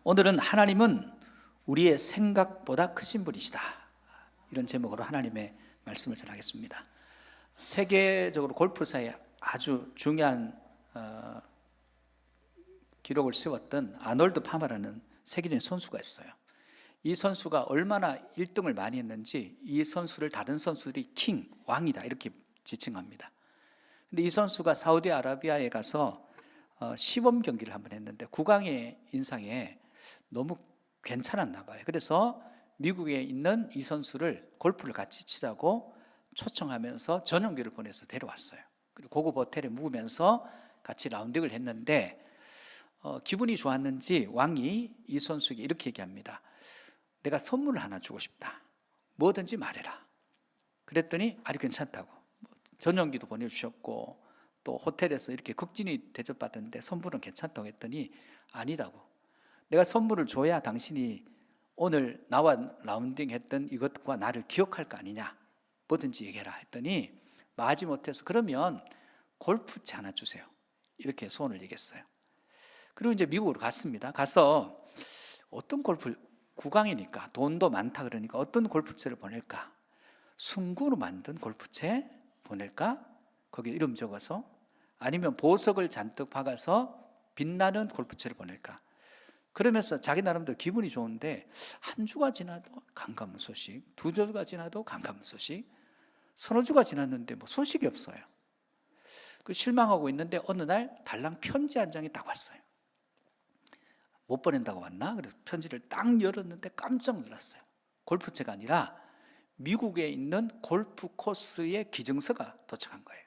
오늘은 하나님은 우리의 생각보다 크신 분이시다, 이런 제목으로 하나님의 말씀을 전하겠습니다. 세계적으로 골프사에 아주 중요한 기록을 세웠던 아놀드 파머라는 세계적인 선수가 있어요. 이 선수가 얼마나 1등을 많이 했는지 이 선수를 다른 선수들이 킹, 왕이다 이렇게 지칭합니다. 근데 이 선수가 사우디아라비아에 가서 시범 경기를 한번 했는데 국왕의 인상에 너무 괜찮았나 봐요. 그래서 미국에 있는 이 선수를 골프를 같이 치자고 초청하면서 전용기를 보내서 데려왔어요. 그리고 고급 호텔에 묵으면서 같이 라운딩을 했는데 기분이 좋았는지 왕이 이 선수에게 이렇게 얘기합니다. 내가 선물을 하나 주고 싶다. 뭐든지 말해라. 그랬더니 아주 괜찮다고. 전용기도 보내주셨고 또 호텔에서 이렇게 극진히 대접받았는데 선물은 괜찮다고 했더니 아니다고. 내가 선물을 줘야 당신이 오늘 나와 라운딩 했던 이것과 나를 기억할 거 아니냐. 뭐든지 얘기해라 했더니 마지못해서 그러면 골프채 하나 주세요. 이렇게 소원을 얘기했어요. 그리고 이제 미국으로 갔습니다. 가서 어떤 골프, 국왕이니까 돈도 많다 그러니까 어떤 골프채를 보낼까? 순구로 만든 골프채 보낼까? 거기 이름 적어서, 아니면 보석을 잔뜩 박아서 빛나는 골프채를 보낼까? 그러면서 자기 나름대로 기분이 좋은데 한 주가 지나도 간감한 소식, 두 주가 지나도 간감한 소식, 서너 주가 지났는데 뭐 소식이 없어요. 그 실망하고 있는데 어느 날 달랑 편지 한 장이 딱 왔어요. 못 보낸다고 왔나? 그래서 편지를 딱 열었는데 깜짝 놀랐어요. 골프채가 아니라 미국에 있는 골프 코스의 기증서가 도착한 거예요.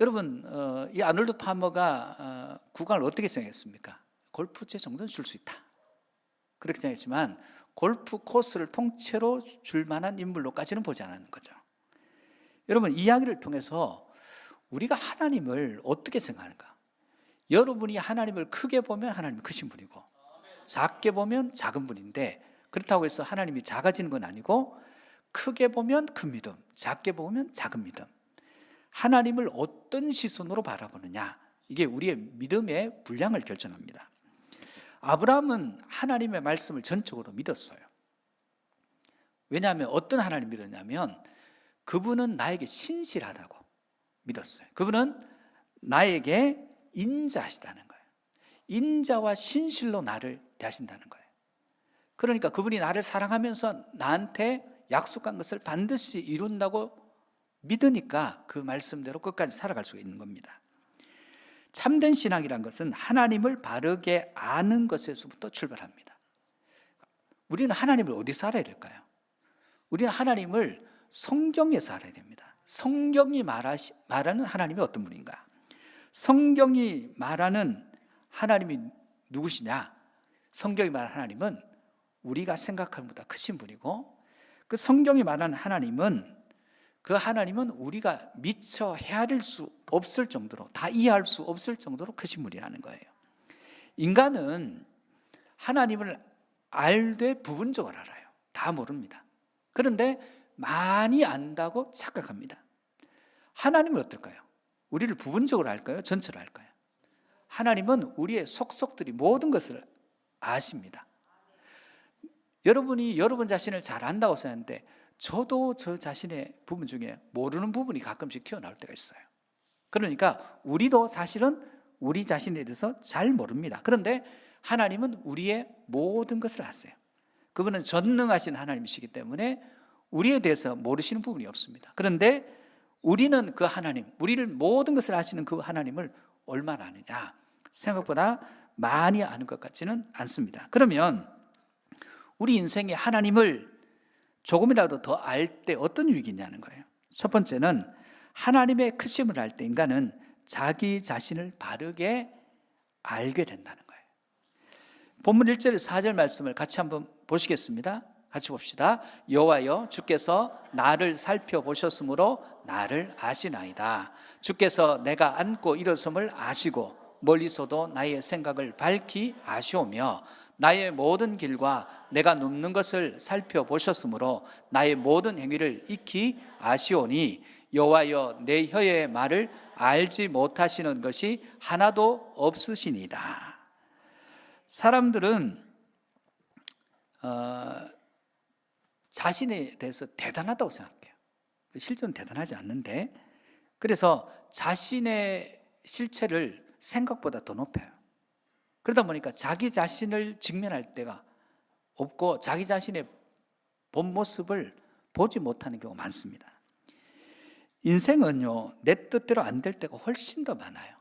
여러분, 이 아놀드 파머가 국왕을 어떻게 생각했습니까? 골프채 정도는 줄 수 있다, 그렇게 생각했지만 골프 코스를 통째로 줄 만한 인물로까지는 보지 않았는 거죠. 여러분, 이 이야기를 통해서 우리가 하나님을 어떻게 생각하는가? 여러분이 하나님을 크게 보면 하나님이 크신 분이고 작게 보면 작은 분인데, 그렇다고 해서 하나님이 작아지는 건 아니고 크게 보면 큰 믿음, 작게 보면 작은 믿음, 하나님을 어떤 시선으로 바라보느냐, 이게 우리의 믿음의 분량을 결정합니다. 아브라함은 하나님의 말씀을 전적으로 믿었어요. 왜냐하면 어떤 하나님 믿었냐면 그분은 나에게 신실하다고 믿었어요. 그분은 나에게 인자하시다는 거예요. 인자와 신실로 나를 대하신다는 거예요. 그러니까 그분이 나를 사랑하면서 나한테 약속한 것을 반드시 이룬다고 믿으니까 그 말씀대로 끝까지 살아갈 수가 있는 겁니다. 참된 신앙이란 것은 하나님을 바르게 아는 것에서부터 출발합니다. 우리는 하나님을 어디서 알아야 될까요? 우리는 하나님을 성경에서 알아야 됩니다. 성경이 말하는 하나님이 어떤 분인가? 성경이 말하는 하나님이 누구시냐? 성경이 말하는 하나님은 우리가 생각하는 것보다 크신 분이고, 그 성경이 말하는 하나님은 그 하나님은 우리가 미처 헤아릴 수 없을 정도로, 다 이해할 수 없을 정도로 크신 분이라는 거예요. 인간은 하나님을 알되 부분적으로 알아요. 다 모릅니다. 그런데 많이 안다고 착각합니다. 하나님은 어떨까요? 우리를 부분적으로 알까요? 전체로 알까요? 하나님은 우리의 속속들이 모든 것을 아십니다. 여러분이 여러분 자신을 잘 안다고 생각하는데 저도 저 자신의 부분 중에 모르는 부분이 가끔씩 튀어나올 때가 있어요. 그러니까 우리도 사실은 우리 자신에 대해서 잘 모릅니다. 그런데 하나님은 우리의 모든 것을 아세요. 그분은 전능하신 하나님이시기 때문에 우리에 대해서 모르시는 부분이 없습니다. 그런데 우리는 그 하나님, 우리를 모든 것을 아시는 그 하나님을 얼마나 아느냐? 생각보다 많이 아는 것 같지는 않습니다. 그러면 우리 인생에 하나님을 조금이라도 더 알 때 어떤 유익이 있냐는 거예요. 첫 번째는 하나님의 크심을 알 때 인간은 자기 자신을 바르게 알게 된다는 거예요. 본문 1절 4절 말씀을 같이 한번 보시겠습니다. 같이 봅시다. 여호와여, 주께서 나를 살펴보셨으므로 나를 아시나이다. 주께서 내가 앉고 일어섬을 아시고 멀리서도 나의 생각을 밝히 아시오며 나의 모든 길과 내가 눕는 것을 살펴보셨으므로 나의 모든 행위를 익히 아시오니 여호와여, 내 혀의 말을 알지 못하시는 것이 하나도 없으시니이다. 사람들은 자신에 대해서 대단하다고 생각해요. 실제로는 대단하지 않는데, 그래서 자신의 실체를 생각보다 더 높여요. 그러다 보니까 자기 자신을 직면할 때가 없고 자기 자신의 본 모습을 보지 못하는 경우가 많습니다. 인생은요, 내 뜻대로 안 될 때가 훨씬 더 많아요.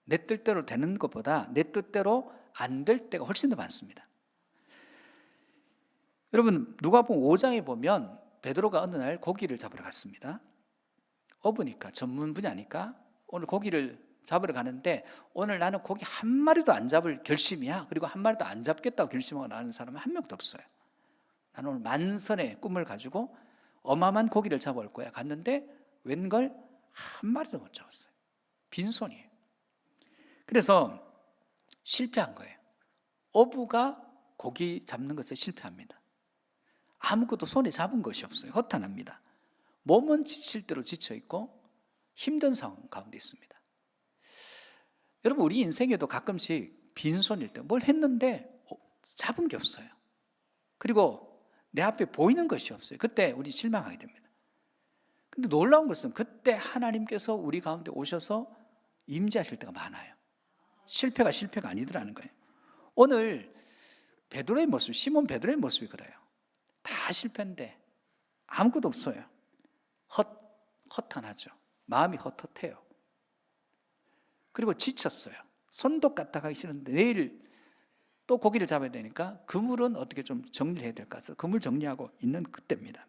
내 뜻대로 되는 것보다 내 뜻대로 안 될 때가 훨씬 더 많습니다. 여러분, 누가복음 5장에 보면 베드로가 어느 날 고기를 잡으러 갔습니다. 어부니까, 전문 분야니까 오늘 고기를 잡으러 가는데, 오늘 나는 고기 한 마리도 안 잡을 결심이야, 그리고 한 마리도 안 잡겠다고 결심하고 나는 사람은 한 명도 없어요. 나는 오늘 만선의 꿈을 가지고 어마어마한 고기를 잡아올 거야. 갔는데 웬걸 한 마리도 못 잡았어요. 빈손이에요. 그래서 실패한 거예요. 어부가 고기 잡는 것에 실패합니다. 아무것도 손에 잡은 것이 없어요. 허탄합니다. 몸은 지칠 대로 지쳐있고 힘든 상황 가운데 있습니다. 여러분, 우리 인생에도 가끔씩 빈손일 때 뭘 했는데 잡은 게 없어요. 그리고 내 앞에 보이는 것이 없어요. 그때 우리 실망하게 됩니다. 근데 놀라운 것은 그때 하나님께서 우리 가운데 오셔서 임재하실 때가 많아요. 실패가 아니더라는 거예요. 오늘 베드로의 모습, 시몬 베드로의 모습이 그래요. 다 실패인데 아무것도 없어요. 허탄하죠. 마음이 헛헛해요. 그리고 지쳤어요. 손도 까딱 하기 싫은데 내일 또 고기를 잡아야 되니까 그물은 어떻게 좀 정리를 해야 될까 해서 그물 정리하고 있는 그때입니다.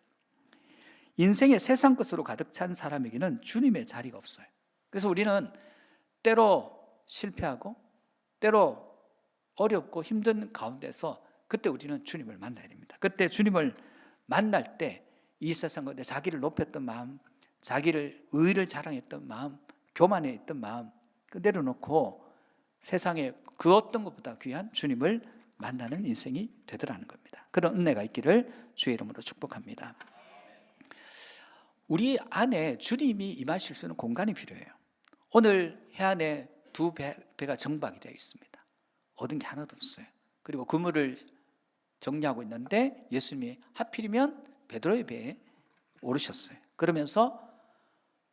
인생의 세상 것으로 가득 찬 사람에게는 주님의 자리가 없어요. 그래서 우리는 때로 실패하고 때로 어렵고 힘든 가운데서 그때 우리는 주님을 만나야 됩니다. 그때 주님을 만날 때 이 세상 가운데 자기를 높였던 마음, 자기를 의를 자랑했던 마음, 교만했던 마음 내려놓고 세상에 그 어떤 것보다 귀한 주님을 만나는 인생이 되더라는 겁니다. 그런 은혜가 있기를 주의 이름으로 축복합니다. 우리 안에 주님이 임하실 수 있는 공간이 필요해요. 오늘 해안에 두 배가 정박이 되어 있습니다. 얻은 게 하나도 없어요. 그리고 그물을 정리하고 있는데 예수님이 하필이면 베드로의 배에 오르셨어요. 그러면서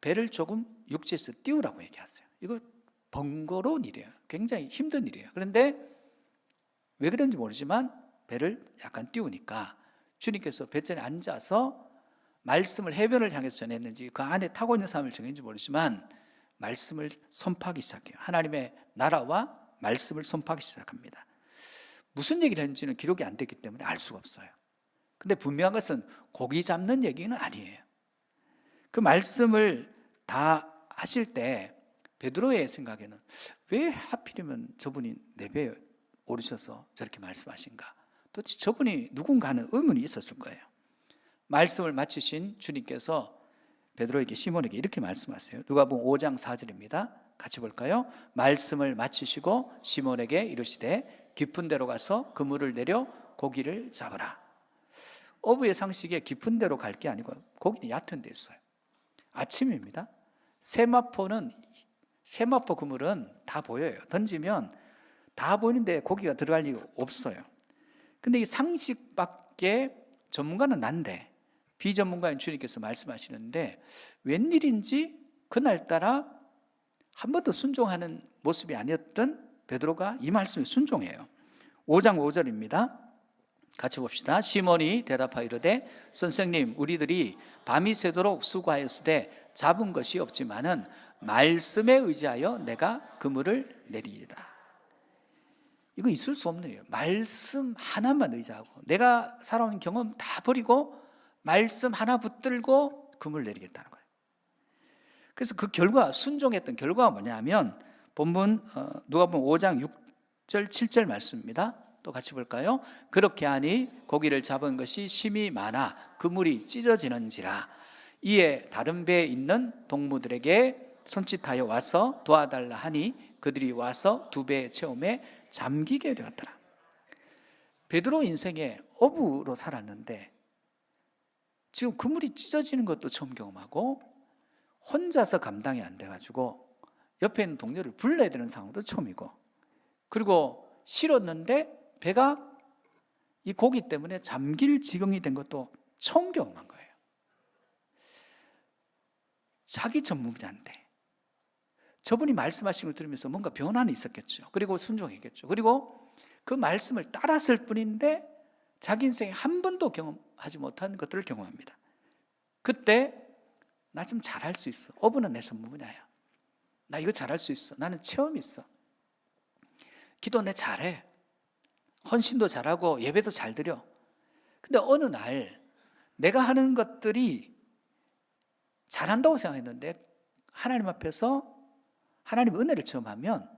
배를 조금 육지에서 띄우라고 얘기하세요. 이거 번거로운 일이에요. 굉장히 힘든 일이에요. 그런데 왜 그런지 모르지만 배를 약간 띄우니까 주님께서 배전에 앉아서 말씀을 해변을 향해서 전했는지 그 안에 타고 있는 사람을 정했는지 모르지만 말씀을 선포하기 시작해요. 하나님의 나라와 말씀을 선포하기 시작합니다. 무슨 얘기를 했는지는 기록이 안 됐기 때문에 알 수가 없어요. 근데 분명한 것은 고기 잡는 얘기는 아니에요. 그 말씀을 다 하실 때 베드로의 생각에는 왜 하필이면 저분이 내 배에 오르셔서 저렇게 말씀하신가? 도대체 저분이 누군가 하는 의문이 있었을 거예요. 말씀을 마치신 주님께서 베드로에게, 시몬에게 이렇게 말씀하세요. 누가복음 5장 4절입니다. 같이 볼까요? 말씀을 마치시고 시몬에게 이르시되 깊은 데로 가서 그물을 내려 고기를 잡으라. 어부의 상식에 깊은 데로 갈 게 아니고 고기는 얕은 데 있어요. 아침입니다. 세마포 그물은 다 보여요. 던지면 다 보이는데 고기가 들어갈 리가 없어요. 근데 이 상식밖에 전문가는 난데 비전문가인 주님께서 말씀하시는데 웬일인지 그날따라 한 번도 순종하는 모습이 아니었던 베드로가 이 말씀에 순종해요. 5장 5절입니다. 같이 봅시다. 시몬이 대답하여 이르되 선생님, 우리들이 밤이 새도록 수고하였으되 잡은 것이 없지만은 말씀에 의지하여 내가 그물을 내리리라. 이거 있을 수 없는 일이에요. 말씀 하나만 의지하고 내가 살아온 경험 다 버리고 말씀 하나 붙들고 그물 내리겠다는 거예요. 그래서 그 결과, 순종했던 결과가 뭐냐면 본문 누가복음 5장 6절 7절 말씀입니다. 또 같이 볼까요? 그렇게 하니 고기를 잡은 것이 심히 많아 그물이 찢어지는지라. 이에 다른 배에 있는 동무들에게 손짓하여 와서 도와달라 하니 그들이 와서 두 배의 체험에 잠기게 되었더라. 베드로 인생에 어부로 살았는데 지금 그물이 찢어지는 것도 처음 경험하고 혼자서 감당이 안 돼가지고 옆에 있는 동료를 불러야 되는 상황도 처음이고, 그리고 실었는데 배가 이 고기 때문에 잠길 지경이 된 것도 처음 경험한 거예요. 자기 전문자인데 저분이 말씀하신 걸 들으면서 뭔가 변화는 있었겠죠. 그리고 순종했겠죠. 그리고 그 말씀을 따랐을 뿐인데 자기 인생에 한 번도 경험하지 못한 것들을 경험합니다. 그때 나 좀 잘할 수 있어. 어부는 내 전문 분야야. 나 이거 잘할 수 있어. 나는 체험이 있어. 기도 내 잘해. 헌신도 잘하고 예배도 잘 드려. 근데 어느 날 내가 하는 것들이 잘한다고 생각했는데 하나님 앞에서 하나님 은혜를 체험하면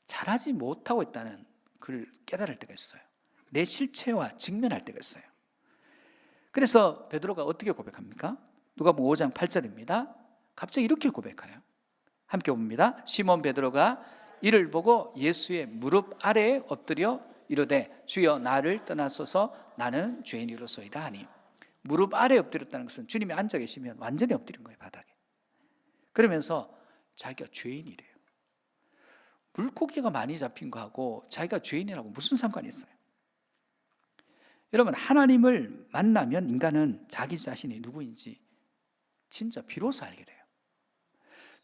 잘하지 못하고 있다는 걸 깨달을 때가 있어요. 내 실체와 직면할 때가 있어요. 그래서 베드로가 어떻게 고백합니까? 누가복음 5장 8절입니다. 갑자기 이렇게 고백해요. 함께 봅니다. 시몬 베드로가 이를 보고 예수의 무릎 아래에 엎드려 이르되 주여 나를 떠나소서 나는 죄인이로소이다 하니, 무릎 아래에 엎드렸다는 것은 주님이 앉아 계시면 완전히 엎드린 거예요, 바닥에. 그러면서 자기가 죄인이래요. 물고기가 많이 잡힌 거하고 자기가 죄인이라고 무슨 상관이 있어요? 여러분, 하나님을 만나면 인간은 자기 자신이 누구인지 진짜 비로소 알게 돼요.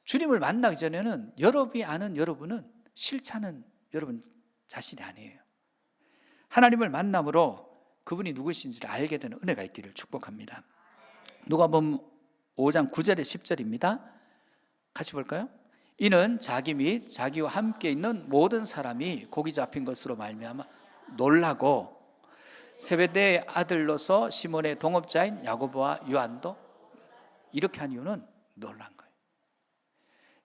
주님을 만나기 전에는 여러분이 아는 여러분은 실체는 여러분 자신이 아니에요. 하나님을 만남으로 그분이 누구신지를 알게 되는 은혜가 있기를 축복합니다. 누가복음 5장 9절에 10절입니다. 같이 볼까요? 이는 자기 및 자기와 함께 있는 모든 사람이 고기 잡힌 것으로 말미암아 놀라고 세베대의 아들로서 시몬의 동업자인 야고보와 요한도 이렇게 한 이유는 놀란 거예요.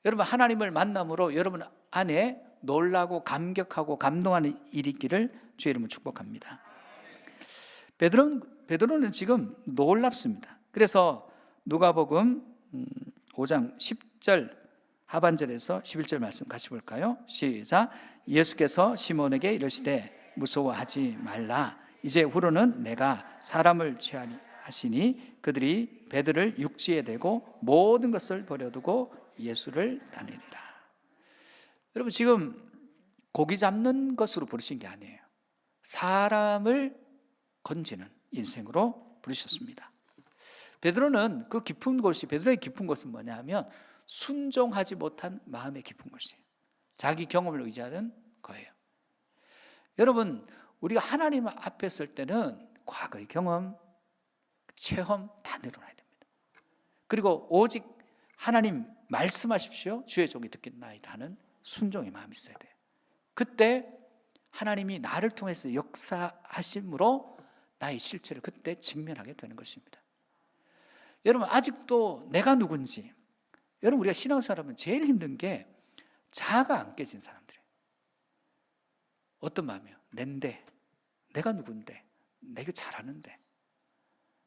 여러분, 하나님을 만남으로 여러분 안에 놀라고 감격하고 감동하는 일이 있기를 주의 이름으로 축복합니다. 베드로는 지금 놀랍습니다. 그래서 누가복음 5장 10절 하반절에서 11절 말씀 같이 볼까요? 시작. 예수께서 시몬에게 이르시되 무서워하지 말라. 이제 후로는 내가 사람을 취하니 하시니 그들이 배들을 육지에 대고 모든 것을 버려두고 예수를 따르리라. 여러분, 지금 고기 잡는 것으로 부르신 게 아니에요. 사람을 건지는 인생으로 부르셨습니다. 베드로는 그 깊은 곳이, 베드로의 깊은 곳은 뭐냐 하면 순종하지 못한 마음의 깊은 곳이에요. 자기 경험을 의지하는 거예요. 여러분, 우리가 하나님 앞에 설 때는 과거의 경험, 체험 다 내려놔야 됩니다. 그리고 오직 하나님 말씀하십시오, 주의 종이 듣겠나이다 하는 순종의 마음이 있어야 돼요. 그때 하나님이 나를 통해서 역사하심으로 나의 실체를 그때 직면하게 되는 것입니다. 여러분, 아직도 내가 누군지, 여러분, 우리가 신앙생활하면 제일 힘든 게 자아가 안 깨진 사람들이에요. 어떤 마음이에요? 낸데, 내가 누군데, 내가 잘하는데,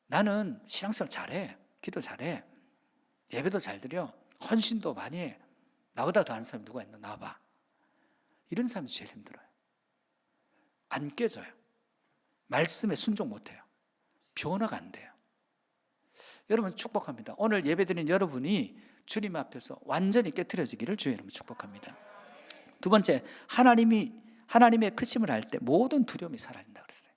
나는 신앙생활 잘해, 기도 잘해, 예배도 잘 드려, 헌신도 많이 해, 나보다 더 아는 사람이 누가 있나, 나와봐. 이런 사람이 제일 힘들어요. 안 깨져요. 말씀에 순종 못해요. 변화가 안 돼요. 여러분, 축복합니다. 오늘 예배드린 여러분이 주님 앞에서 완전히 깨트려지기를 주의 이름으로 축복합니다. 두 번째, 하나님의 크심을 알 때 모든 두려움이 사라진다 그랬어요.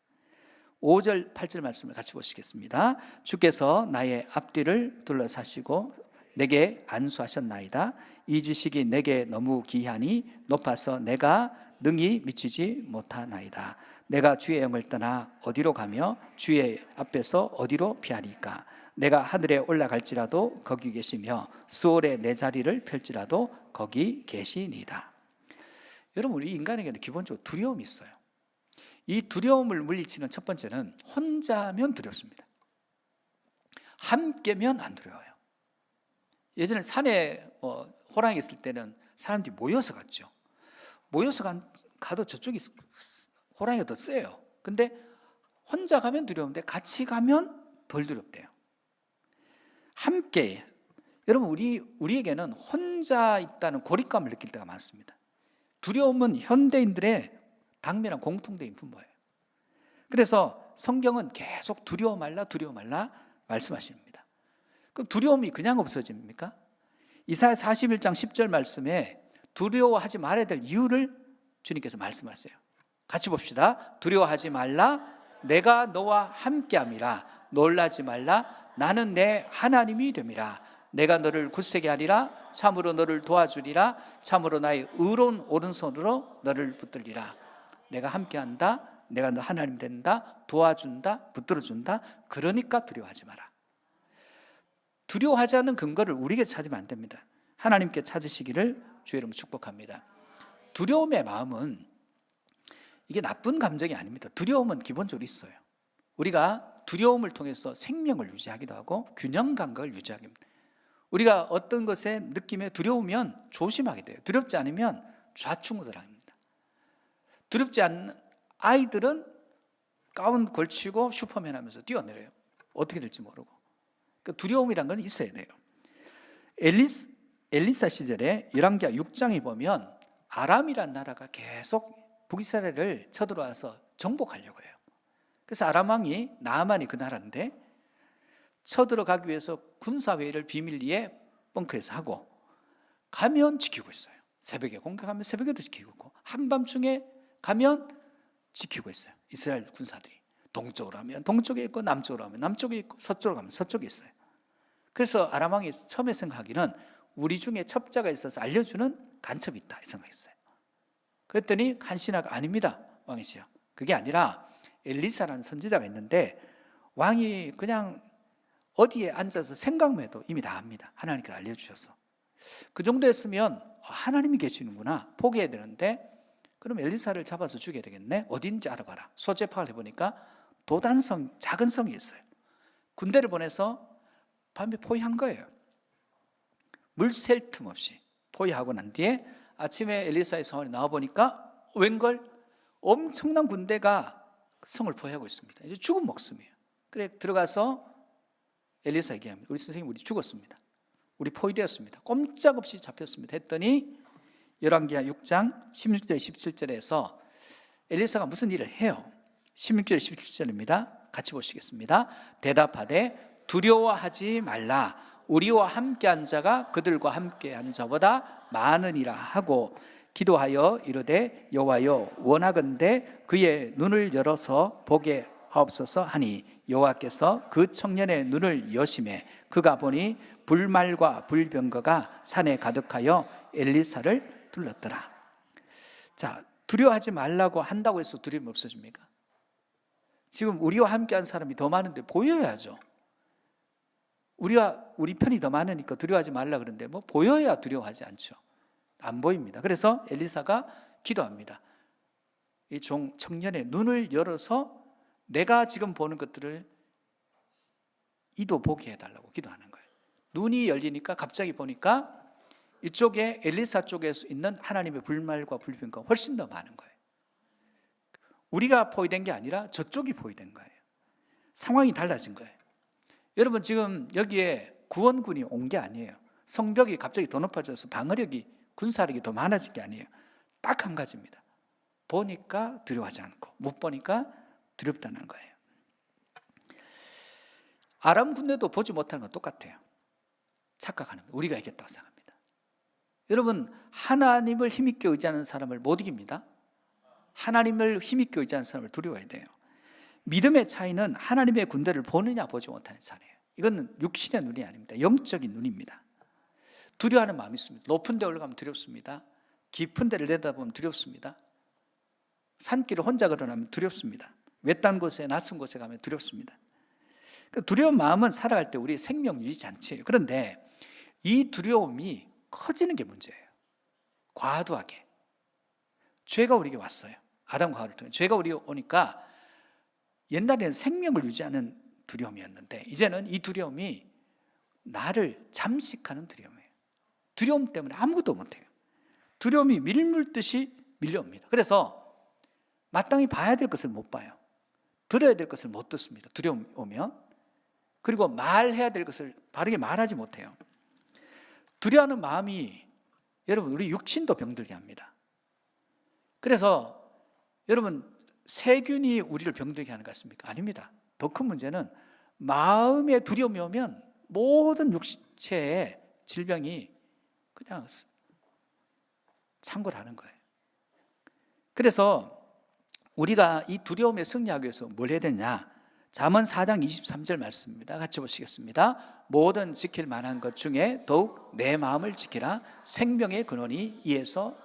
5절 8절 말씀을 같이 보시겠습니다. 주께서 나의 앞뒤를 둘러사시고 내게 안수하셨나이다. 이 지식이 내게 너무 귀하니 높아서 내가 능히 미치지 못하나이다. 내가 주의 영을 떠나 어디로 가며 주의 앞에서 어디로 피하리까? 내가 하늘에 올라갈지라도 거기 계시며 수월에 내 자리를 펼지라도 거기 계시니이다. 여러분, 우리 인간에게는 기본적으로 두려움이 있어요. 이 두려움을 물리치는 첫 번째는 혼자면 두렵습니다. 함께면 안 두려워요. 예전에 산에 호랑이 있을 때는 사람들이 모여서 갔죠. 모여서 가도 저쪽이 호랑이가 더 세요. 근데 혼자 가면 두려운데 같이 가면 덜 두렵대요. 함께, 여러분, 우리에게는 혼자 있다는 고립감을 느낄 때가 많습니다. 두려움은 현대인들의 당면한 공통된 분모예요. 그래서 성경은 계속 두려워 말라 말씀하십니다. 그럼 두려움이 그냥 없어집니까? 이사야 41장 10절 말씀에 두려워하지 말아야 될 이유를 주님께서 말씀하세요. 같이 봅시다. 두려워하지 말라. 내가 너와 함께함이라. 놀라지 말라. 나는 내 하나님이 됨이라. 내가 너를 굳세게 하리라. 참으로 너를 도와주리라. 참으로 나의 의로운 오른손으로 너를 붙들리라. 내가 함께한다. 내가 너 하나님 된다. 도와준다. 붙들어준다. 그러니까 두려워하지 마라. 두려워하지 않는 근거를 우리에게 찾으면 안 됩니다. 하나님께 찾으시기를 주의 이름으로 축복합니다. 두려움의 마음은 이게 나쁜 감정이 아닙니다. 두려움은 기본적으로 있어요. 우리가 두려움을 통해서 생명을 유지하기도 하고 균형 감각을 유지하기도 합니다. 우리가 어떤 것에 느낌에 두려우면 조심하게 돼요. 두렵지 않으면 좌충우돌합니다. 두렵지 않는 아이들은 가운 걸치고 슈퍼맨 하면서 뛰어내려요. 어떻게 될지 모르고. 그러니까 두려움이란 건 있어야 돼요. 엘리사 시절에 열왕기하 6장에 보면 아람이란 나라가 계속 북이스라엘을 쳐들어와서 정복하려고 해요. 그래서 아람 왕이 나아만이 그 나라인데 쳐들어가기 위해서 군사회의를 비밀리에 벙커에서 하고 가면 지키고 있어요. 새벽에 공격하면 새벽에도 지키고 있고 한밤중에 가면 지키고 있어요. 이스라엘 군사들이 동쪽으로 하면 동쪽에 있고 남쪽으로 하면 남쪽에 있고 서쪽으로 가면 서쪽에 있어요. 그래서 아람 왕이 처음에 생각하기는 우리 중에 첩자가 있어서 알려주는 간첩이 있다 이 생각했어요. 그랬더니 한신하가 아닙니다 왕이시여. 그게 아니라 엘리사라는 선지자가 있는데 왕이 그냥 어디에 앉아서 생각만 해도 이미 다 압니다. 하나님께서 알려주셔서. 그 정도 했으면 하나님이 계시는구나 포기해야 되는데 그럼 엘리사를 잡아서 죽여야 되겠네. 어딘지 알아봐라. 소재 파악을 해보니까 도단성 작은 성이 있어요. 군대를 보내서 밤에 포위한 거예요. 물 셀 틈 없이 포위하고 난 뒤에 아침에 엘리사의 사원이 나와보니까 웬걸 엄청난 군대가 성을 포위하고 있습니다. 이제 죽은 목숨이에요. 그래 들어가서 엘리사 얘기합니다. 우리 선생님 우리 죽었습니다. 우리 포위되었습니다. 꼼짝없이 잡혔습니다. 했더니 열왕기하 6장 16절 17절에서 엘리사가 무슨 일을 해요. 16절 17절입니다. 같이 보시겠습니다. 대답하되 두려워하지 말라. 우리와 함께한 자가 그들과 함께한 자보다 많으니라 하고 기도하여 이르되 여호와여 원하건대 그의 눈을 열어서 보게 하옵소서 하니 여호와께서 그 청년의 눈을 여심해 그가 보니 불말과 불병거가 산에 가득하여 엘리사를 둘렀더라. 자, 두려워하지 말라고 한다고 해서 두려움이 없어집니까? 지금 우리와 함께한 사람이 더 많은데 보여야죠. 우리 편이 더 많으니까 두려워하지 말라 그러는데 뭐 보여야 두려워하지 않죠. 안 보입니다. 그래서 엘리사가 기도합니다. 이 청년의 눈을 열어서 내가 지금 보는 것들을 이도 보게 해달라고 기도하는 거예요. 눈이 열리니까 갑자기 보니까 이쪽에 엘리사 쪽에 있는 하나님의 불말과 불평가 훨씬 더 많은 거예요. 우리가 포위된 게 아니라 저쪽이 포위된 거예요. 상황이 달라진 거예요. 여러분 지금 여기에 구원군이 온 게 아니에요. 성벽이 갑자기 더 높아져서 방어력이 군사력이 더 많아진 게 아니에요. 딱 한 가지입니다. 보니까 두려워하지 않고 못 보니까 두렵다는 거예요. 아람 군대도 보지 못하는 건 똑같아요. 착각하는 거예요. 우리가 이겼다고 생각합니다. 여러분 하나님을 힘있게 의지하는 사람을 못 이깁니다. 하나님을 힘있게 의지하는 사람을 두려워해야 돼요. 믿음의 차이는 하나님의 군대를 보느냐 보지 못하는 차이예요. 이건 육신의 눈이 아닙니다. 영적인 눈입니다. 두려워하는 마음이 있습니다. 높은 데 올라가면 두렵습니다. 깊은 데를 내다보면 두렵습니다. 산길을 혼자 걸어가면 두렵습니다. 외딴 곳에 낯선 곳에 가면 두렵습니다. 두려운 마음은 살아갈 때 우리 생명 유지 잔치예요. 그런데 이 두려움이 커지는 게 문제예요. 과도하게. 죄가 우리에게 왔어요. 아담과 하와를 통해 죄가 우리에게 오니까 옛날에는 생명을 유지하는 두려움이었는데 이제는 이 두려움이 나를 잠식하는 두려움이에요. 두려움 때문에 아무것도 못해요. 두려움이 밀물듯이 밀려옵니다. 그래서 마땅히 봐야 될 것을 못 봐요. 들어야 될 것을 못 듣습니다. 두려움이 오면. 그리고 말해야 될 것을 바르게 말하지 못해요. 두려워하는 마음이 여러분 우리 육신도 병들게 합니다. 그래서 여러분 세균이 우리를 병들게 하는 것 같습니까? 아닙니다. 더 큰 문제는 마음에 두려움이 오면 모든 육체의 질병이 그냥 창궐하는 거예요. 그래서 우리가 이 두려움에 승리하기 위해서 뭘 해야 되냐? 잠언 4장 23절 말씀입니다. 같이 보시겠습니다. 모든 지킬 만한 것 중에 더욱 내 마음을 지키라. 생명의 근원이 이에서.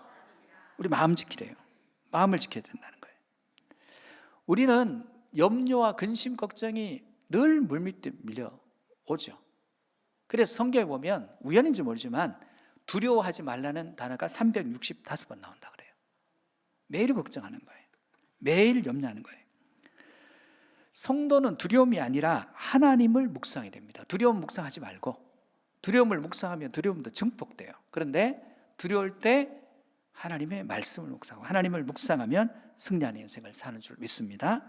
우리 마음 지키래요. 마음을 지켜야 된다는 거예요. 우리는 염려와 근심, 걱정이 늘 물밑에 밀려오죠. 그래서 성경에 보면 우연인지 모르지만 두려워하지 말라는 단어가 365번 나온다 그래요. 매일 걱정하는 거예요. 매일 염려하는 거예요. 성도는 두려움이 아니라 하나님을 묵상해야 됩니다. 두려움 묵상하지 말고, 두려움을 묵상하면 두려움도 증폭돼요. 그런데 두려울 때 하나님의 말씀을 묵상하고 하나님을 묵상하면 승리하는 인생을 사는 줄 믿습니다.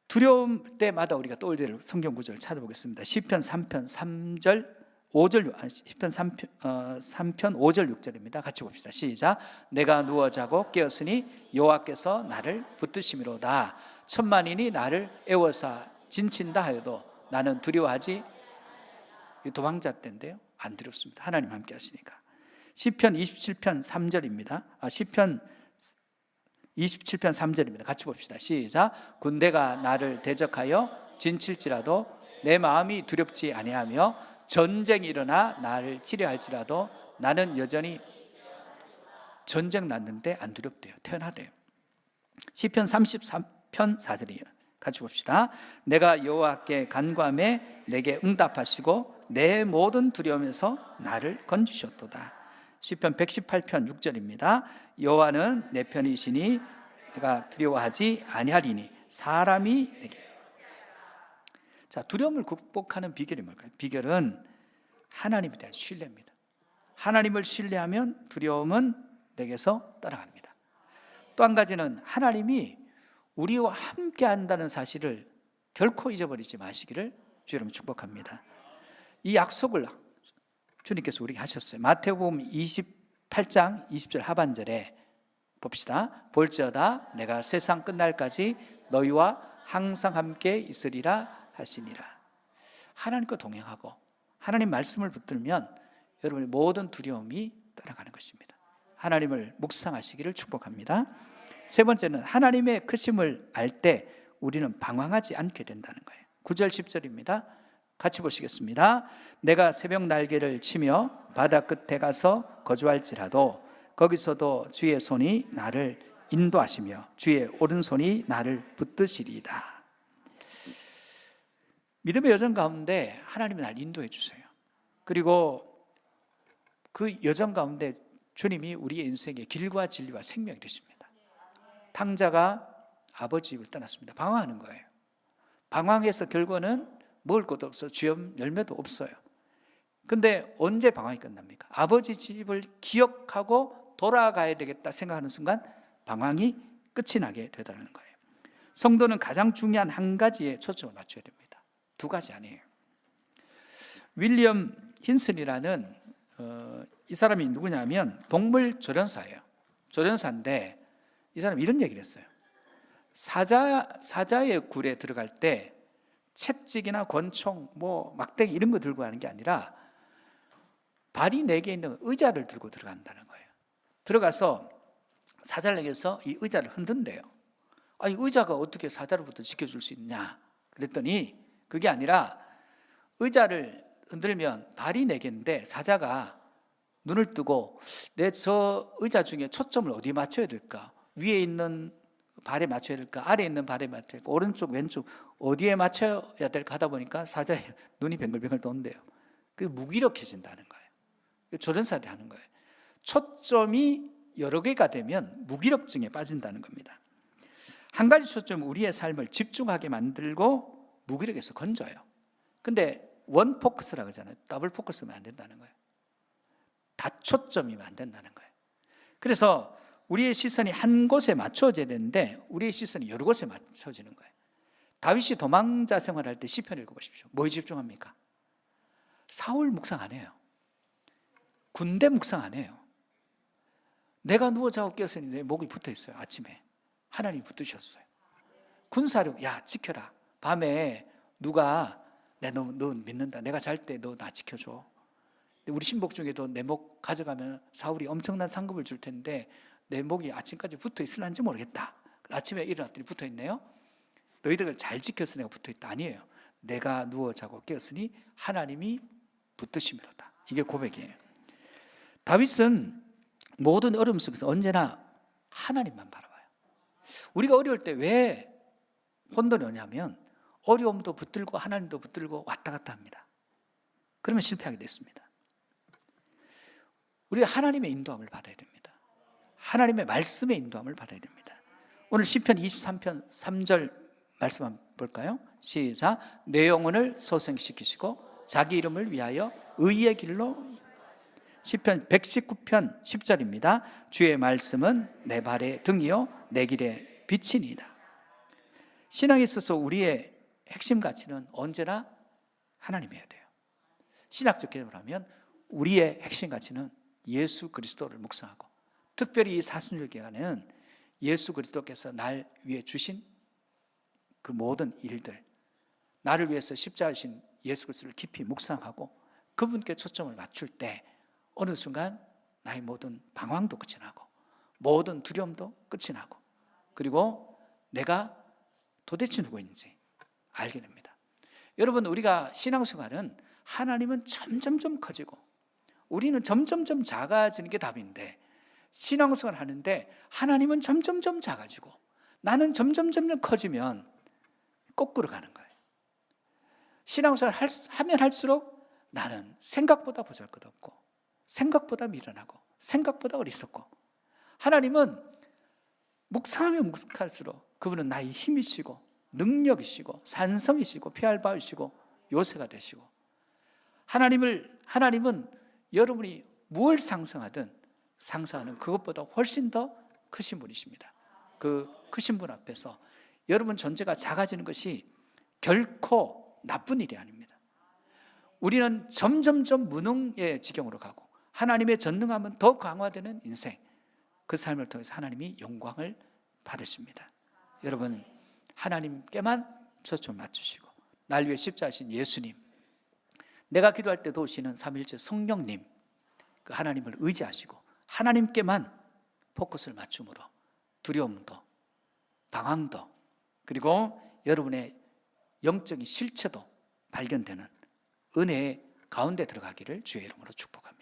두려움 때마다 우리가 떠올려야 될 성경 구절을 찾아보겠습니다. 시편 3편 3절 5절, 시편 3편 5절 6절입니다. 같이 봅시다. 시작. 내가 누워 자고 깨었으니 여호와께서 나를 붙드심이로다. 천만인이 나를 애워사 진친다 하여도 나는 두려워하지. 도망자 때인데요, 안 두렵습니다. 하나님 함께 하시니까. 시편 27편 3절입니다. 시편 27편 3절입니다. 같이 봅시다. 시작. 군대가 나를 대적하여 진칠지라도 내 마음이 두렵지 아니하며 전쟁이 일어나 나를 치려할지라도 나는 여전히. 전쟁 났는데 안 두렵대요. 태어나대요. 시편 33편 4절이에요. 같이 봅시다. 내가 여호와께 간구하매 내게 응답하시고 내 모든 두려움에서 나를 건지셨도다. 시편 118편 6절입니다. 여호와는 내 편이시니 내가 두려워하지 아니하리니 사람이 내게. 자, 두려움을 극복하는 비결이 뭘까요? 비결은 하나님에 대한 신뢰입니다. 하나님을 신뢰하면 두려움은 내게서 떠나갑니다. 또 한 가지는 하나님이 우리와 함께 한다는 사실을 결코 잊어버리지 마시기를 주 여러분 축복합니다. 이 약속을 주님께서 우리에게 하셨어요. 마태복음 28장 20절 하반절에 봅시다. 볼지어다 내가 세상 끝날까지 너희와 항상 함께 있으리라 하시니라. 하나님과 동행하고 하나님 말씀을 붙들면 여러분의 모든 두려움이 떠나가는 것입니다. 하나님을 묵상하시기를 축복합니다. 세 번째는 하나님의 크심을 알 때 우리는 방황하지 않게 된다는 거예요. 9절 10절입니다. 같이 보시겠습니다. 내가 새벽 날개를 치며 바다 끝에 가서 거주할지라도 거기서도 주의 손이 나를 인도하시며 주의 오른손이 나를 붙드시리이다. 믿음의 여정 가운데 하나님이 날 인도해 주세요. 그리고 그 여정 가운데 주님이 우리의 인생의 길과 진리와 생명이 되십니다. 탕자가 아버지 집을 떠났습니다. 방황하는 거예요. 방황해서 결과는 먹을 것도 없어, 주염 열매도 없어요. 근데 언제 방황이 끝납니까? 아버지 집을 기억하고 돌아가야 되겠다 생각하는 순간 방황이 끝이 나게 되더라는 거예요. 성도는 가장 중요한 한 가지에 초점을 맞춰야 됩니다. 두 가지 아니에요. 윌리엄 힌슨이라는 이 사람이 누구냐면 동물 조련사예요. 조련사인데 이 사람이 이런 얘기를 했어요. 사자의 굴에 들어갈 때 채찍이나 권총, 막대기 이런 거 들고 가는 게 아니라 발이 4개 있는 의자를 들고 들어간다는 거예요. 들어가서 사자에게서 이 의자를 흔든대요. 이 의자가 어떻게 사자로부터 지켜줄 수 있냐? 그랬더니 그게 아니라 의자를 흔들면 발이 4개인데 사자가 눈을 뜨고 내 저 의자 중에 초점을 어디에 맞춰야 될까? 위에 있는 발에 맞춰야 될까? 아래에 있는 발에 맞춰야 될까? 오른쪽, 왼쪽 어디에 맞춰야 될까 하다 보니까 사자의 눈이 뱅글뱅글 돈대요. 그래서 무기력해진다는 거예요. 조련사들이 하는 거예요. 초점이 여러 개가 되면 무기력증에 빠진다는 겁니다. 한 가지 초점 우리의 삶을 집중하게 만들고 무기력에서 건져요. 근데 원 포커스라고 하잖아요. 더블 포커스면 안 된다는 거예요. 다초점이면 안 된다는 거예요. 그래서 우리의 시선이 한 곳에 맞춰져야 되는데 우리의 시선이 여러 곳에 맞춰지는 거예요. 다윗이 도망자 생활할 때 시편 읽어보십시오. 뭐에 집중합니까? 사울 묵상 안 해요. 군대 묵상 안 해요. 내가 누워 자고 깨었으니 내 목이 붙어 있어요. 아침에 하나님이 붙드셨어요. 군사력, 야 지켜라. 밤에 누가 너 믿는다. 내가 잘 때 너 나 지켜줘. 우리 신복 중에도 내 목 가져가면 사울이 엄청난 상급을 줄 텐데 내 목이 아침까지 붙어 있을는지 모르겠다. 아침에 일어났더니 붙어있네요. 너희들을 잘 지켜서 내가 붙어있다. 아니에요. 내가 누워 자고 깨었으니 하나님이 붙드심이로다. 이게 고백이에요. 다윗은 모든 어려움 속에서 언제나 하나님만 바라봐요. 우리가 어려울 때 왜 혼돈이 오냐면 어려움도 붙들고 하나님도 붙들고 왔다 갔다 합니다. 그러면 실패하게 됐습니다. 우리가 하나님의 인도함을 받아야 됩니다. 하나님의 말씀의 인도함을 받아야 됩니다. 오늘 시편 23편 3절 말씀 한번 볼까요? 시작. 내 영혼을 소생시키시고 자기 이름을 위하여 의의 길로. 시편 119편 10절입니다. 주의 말씀은 내 발의 등이요 내 길의 빛이니이다. 신앙에 있어서 우리의 핵심 가치는 언제나 하나님이어야 돼요. 신학적 개념을 하면 우리의 핵심 가치는 예수 그리스도를 묵상하고, 특별히 이 사순절 기간에는 예수 그리스도께서 날 위해 주신 그 모든 일들, 나를 위해서 십자가신 예수 그리스도를 깊이 묵상하고 그분께 초점을 맞출 때 어느 순간 나의 모든 방황도 끝이 나고 모든 두려움도 끝이 나고, 그리고 내가 도대체 누구인지 알게 됩니다. 여러분, 우리가 신앙생활은 하나님은 점점점 커지고 우리는 점점점 작아지는 게 답인데, 신앙생활 하는데 하나님은 점점점 작아지고 나는 점점점 커지면 거꾸로 가는 거예요. 신앙생활 하면 할수록 나는 생각보다 보잘것없고 생각보다 미련하고 생각보다 어리석고, 하나님은 묵상하면 묵상할수록 그분은 나의 힘이시고 능력이시고 산성이시고 피할 바이시고 요새가 되시고, 하나님은 여러분이 무엇을 상상하든 상상하는 그것보다 훨씬 더 크신 분이십니다. 그 크신 분 앞에서 여러분 존재가 작아지는 것이 결코 나쁜 일이 아닙니다. 우리는 점점점 무능의 지경으로 가고 하나님의 전능함은 더 강화되는 인생, 그 삶을 통해서 하나님이 영광을 받으십니다. 여러분, 하나님께만 초점 맞추시고 날 위해 십자가신 예수님, 내가 기도할 때 도우시는 삼위일체 성령님, 그 하나님을 의지하시고 하나님께만 포커스를 맞춤으로 두려움도 방황도 그리고 여러분의 영적인 실체도 발견되는 은혜의 가운데 들어가기를 주의 이름으로 축복합니다.